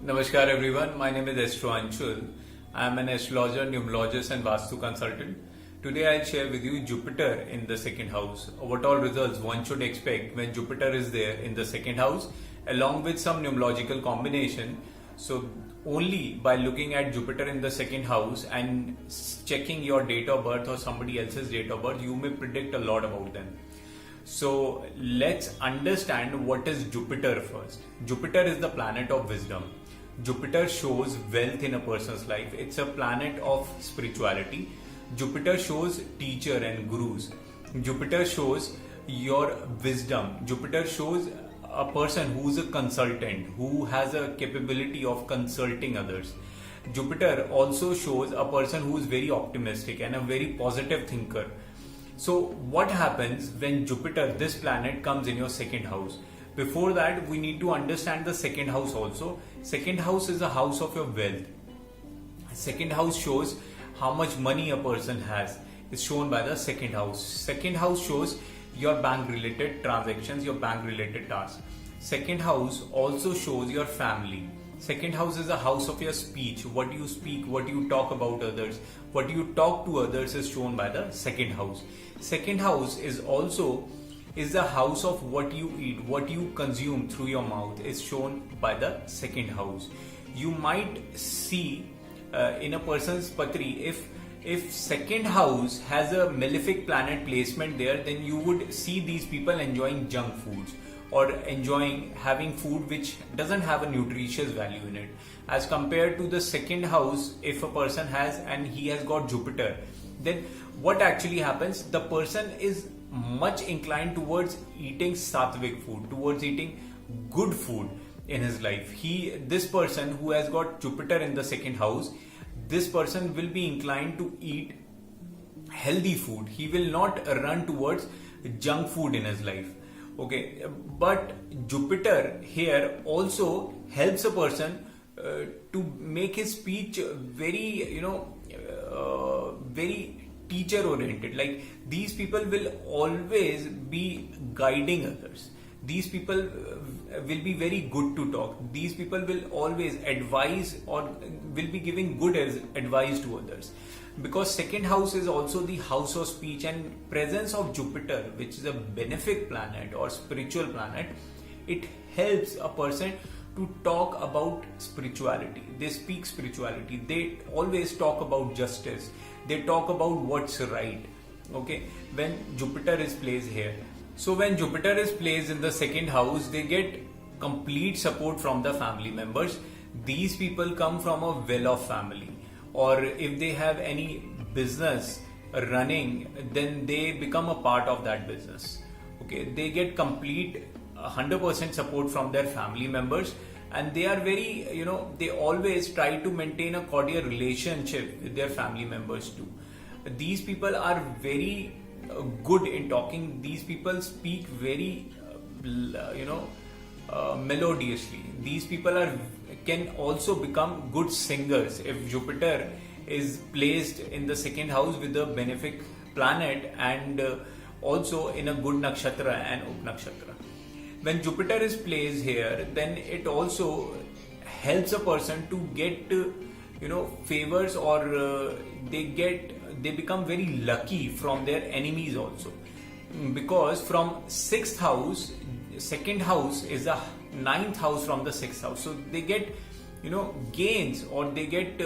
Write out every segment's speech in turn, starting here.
Namaskar everyone, my name is Astro Anshul. I am an astrologer, numerologist and Vastu consultant. Today I'll share with you Jupiter in the second house. What all results one should expect when Jupiter is there in the second house along with some numerological combination. So only by looking at Jupiter in the second house and checking your date of birth or somebody else's date of birth, you may predict a lot about them. So let's understand what is Jupiter first. Jupiter is the planet of wisdom. Jupiter shows wealth in a person's life. It's a planet of spirituality. Jupiter shows teacher and gurus. Jupiter shows your wisdom. Jupiter shows a person who's a consultant, who has a capability of consulting others. Jupiter also shows a person who is very optimistic and a very positive thinker. So what happens when Jupiter, this planet, comes in your second house? Before that, we need to understand the second house also. Second house is a house of your wealth. Second house shows how much money a person has. It's shown by the second house. Second house shows your bank related transactions, your bank related tasks. Second house also shows your family. Second house is a house of your speech. What you speak, what you talk about others, what you talk to others is shown by the second house. Second house is the house of what you eat, what you consume through your mouth is shown by the second house. You might see in a person's patri, if second house has a malefic planet placement there, then you would see these people enjoying junk foods or enjoying having food which doesn't have a nutritious value in it. As compared to the second house, if a person has and he has got Jupiter, then what actually happens? The person is much inclined towards eating sattvic food, towards eating good food in his life. This person who has got Jupiter in the second house, this person will be inclined to eat healthy food. He will not run towards junk food in his life. Okay, but Jupiter here also helps a person to make his speech very, very teacher oriented. Like these people will always be guiding others. These people will be very good to talk. These people will always advise or will be giving good advice to others. Because second house is also the house of speech, and presence of Jupiter, which is a benefic planet or spiritual planet, it helps a person to talk about spirituality. They speak spirituality. They always talk about justice. They talk about what's right. Okay, when Jupiter is placed here. So when Jupiter is placed in the second house, they get complete support from the family members. These people come from a well-off family, or if they have any business running, then they become a part of that business. Okay, they get complete 100% support from their family members, and they are very, they always try to maintain a cordial relationship with their family members too. These people are very good in talking. These people speak very, melodiously. These people can also become good singers if Jupiter is placed in the second house with a benefic planet and also in a good nakshatra and upnakshatra. When Jupiter is placed here, then it also helps a person to get favors, or they become very lucky from their enemies also, because from sixth house, second house is the ninth house from the sixth house, so they get gains, or they get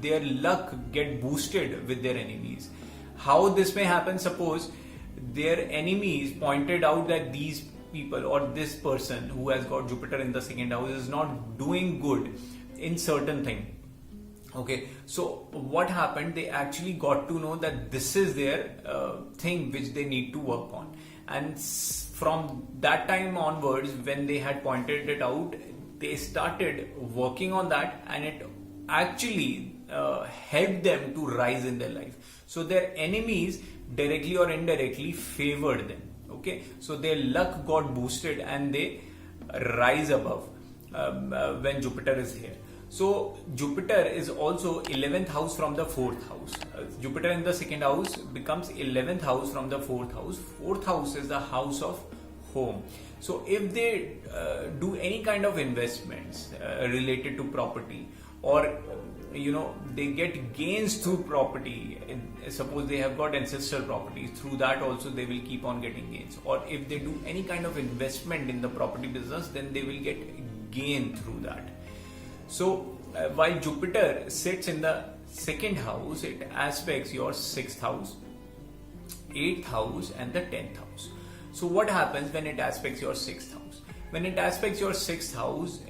their luck get boosted with their enemies. How this may happen? Suppose their enemies pointed out that these people or this person who has got Jupiter in the second house is not doing good in certain thing. Okay, so what happened? They actually got to know that this is their thing which they need to work on, and from that time onwards, when they had pointed it out, they started working on that, and it actually helped them to rise in their life. So their enemies directly or indirectly favored them. Okay, so their luck got boosted and they rise above when Jupiter is here. So Jupiter is also 11th house from the 4th house. Jupiter in the second house becomes 11th house from the 4th house. 4th house is the house of home. So if they do any kind of investments related to property, or they get gains through property, suppose they have got ancestral properties, through that also they will keep on getting gains. Or if they do any kind of investment in the property business, then they will get gain through that. So while Jupiter sits in the second house, it aspects your 6th house, 8th house and the 10th house. So what happens when it aspects your 6th house? When it aspects your 6th house,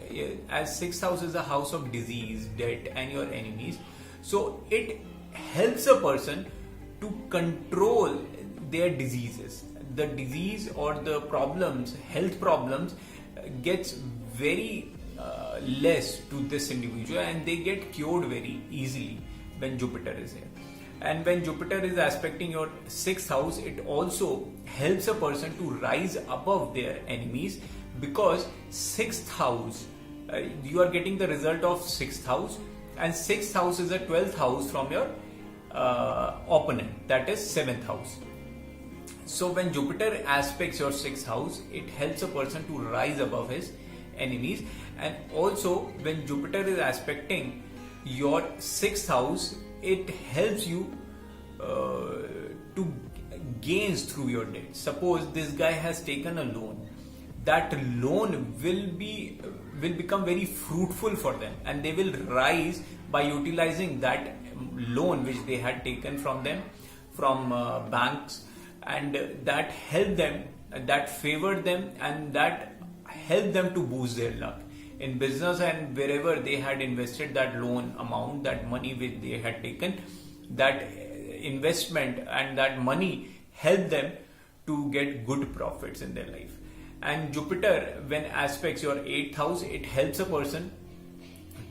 as 6th house is a house of disease, debt and your enemies, so it helps a person to control their diseases. The disease or the problems, health problems, gets very less to this individual, and they get cured very easily when Jupiter is here. And when Jupiter is aspecting your 6th house, it also helps a person to rise above their enemies, because 6th house, you are getting the result of 6th house, and 6th house is a 12th house from your opponent, that is 7th house. So when Jupiter aspects your 6th house, it helps a person to rise above his enemies. And also when Jupiter is aspecting your 6th house, it helps you to gains through your debt. Suppose this guy has taken a loan, that loan will become very fruitful for them, and they will rise by utilizing that loan which they had taken from them, from banks, and that helped them, that favored them, and that helped them to boost their luck in business. And wherever they had invested that loan amount, that money which they had taken, that investment and that money helped them to get good profits in their life. And Jupiter, when aspects your 8th house, it helps a person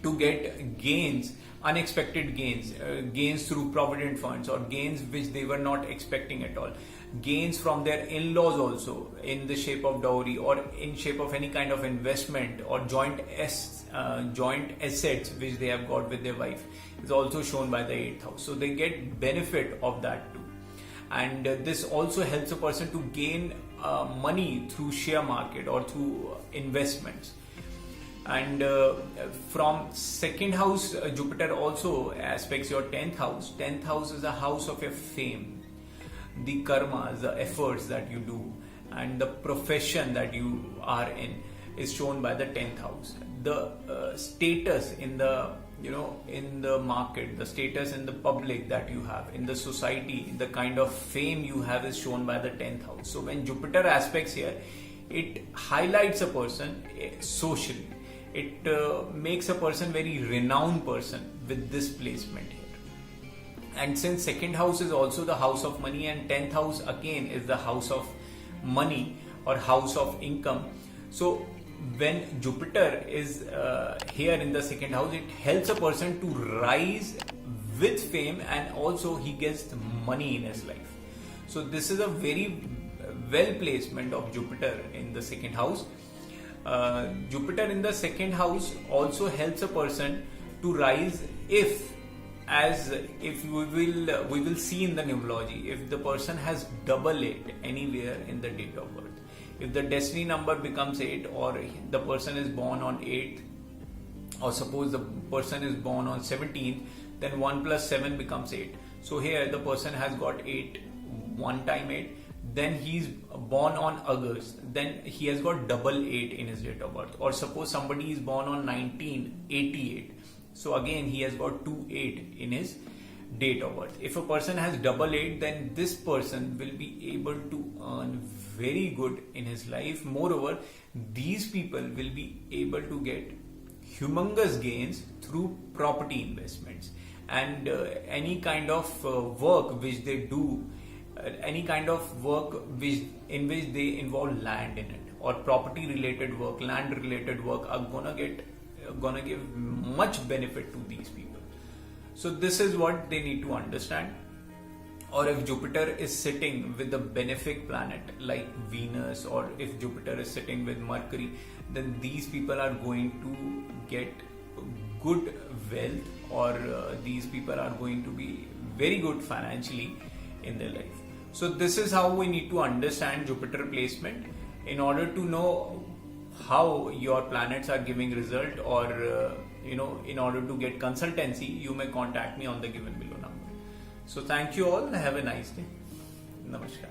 to get gains, unexpected gains, gains through provident funds, or gains which they were not expecting at all, gains from their in-laws also, in the shape of dowry, or in shape of any kind of investment, or joint assets which they have got with their wife, is also shown by the 8th house. So they get benefit of that too. And this also helps a person to gain money through share market or through investments. And from 2nd house, Jupiter also aspects your 10th house. 10th house is a house of your fame, the karmas, the efforts that you do, and the profession that you are in is shown by the 10th house. The status in the in the market, the status in the public that you have, in the society, the kind of fame you have is shown by the 10th house. So when Jupiter aspects here, it highlights a person socially. It makes a person very renowned person with this placement here. And since 2nd house is also the house of money, and 10th house again is the house of money or house of income, so when Jupiter is here in the 2nd house, it helps a person to rise with fame, and also he gets money in his life. So this is a very well placement of Jupiter in the 2nd house. Jupiter in the 2nd house also helps a person to rise if we will see in the numerology, if the person has double 8 anywhere in the date of birth. If the destiny number becomes 8, or the person is born on 8th, or suppose the person is born on 17th, then 1 plus 7 becomes 8. So here the person has got 8, 1 time 8, then he's born on August, then he has got double 8 in his date of birth. Or suppose somebody is born on 1988, so again he has got 2/8 in his date of birth. If a person has double 8, then this person will be able to earn very good in his life. Moreover, these people will be able to get humongous gains through property investments, and any kind of work which they do, any kind of work in which they involve land in it, or property related work, land related work, are gonna give much benefit to these people. So this is what they need to understand. Or if Jupiter is sitting with a benefic planet like Venus, or if Jupiter is sitting with Mercury, then these people are going to get good wealth, or these people are going to be very good financially in their life. So this is how we need to understand Jupiter placement. In order to know how your planets are giving result, or in order to get consultancy, you may contact me on the given below number. So thank you all. Have a nice day. Namaskar.